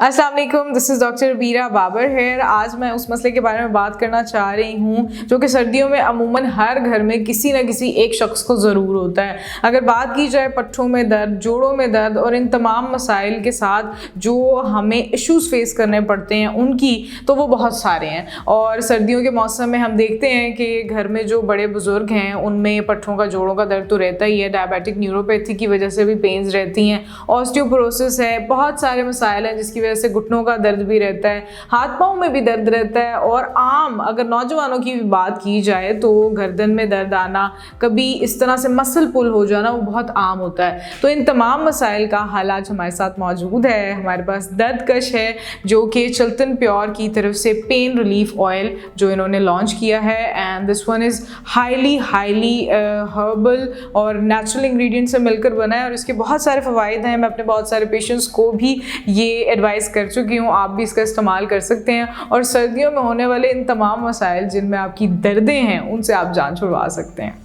अस्सलाम वालेकुम, this is doctor बीरा बाबर हेयर। आज मैं उस मसले के बारे में बात करना चाह रही हूँ जो कि सर्दियों में अमूमन हर घर में किसी न किसी एक शख्स को ज़रूर होता है। अगर बात की जाए पट्ठों में दर्द, जोड़ों में दर्द और इन तमाम मसाइल के साथ जो हमें इश्यूज़ फेस करने पड़ते हैं उनकी, तो वो बहुत सारे हैं। और सर्दियों के मौसम में हम देखते हैं कि घर में जो बड़े बुज़ुर्ग हैं उनमें पट्ठों का, जोड़ों का दर्द तो रहता ही है। डायबिटिक न्यूरोपैथी की वजह से भी पेन्स रहती हैं, ऑस्टियोपोरोसिस है, बहुत सारे मसाइल हैं जिसकी वजह से घुटनों का दर्द भी रहता है, हाथ पाँव में भी दर्द रहता है। और आम अगर नौजवानों की भी बात की जाए तो गर्दन में दर्द आना, कभी इस तरह से मसल पुल हो जाना, वो बहुत आम होता है। तो इन तमाम मसाइल का हल आज हमारे साथ मौजूद है। हमारे पास दर्दकश है जो कि चल्तन प्योर की तरफ से पेन रिलीफ ऑयल जो इन्होंने लॉन्च किया है, and this one is highly herbal और नेचुरल इंग्रेडिएंट से मिलकर बना है और इसके बहुत सारे फ़वाइद हैं। मैं अपने बहुत सारे पेशेंट्स को भी ये एडवाइस कर चुकी हूँ, आप भी इसका इस्तेमाल कर सकते हैं और सर्दियों में होने वाले इन तमाम मसाइल जिनमें आपकी दर्दें हैं उनसे आप जान छुड़वा सकते हैं।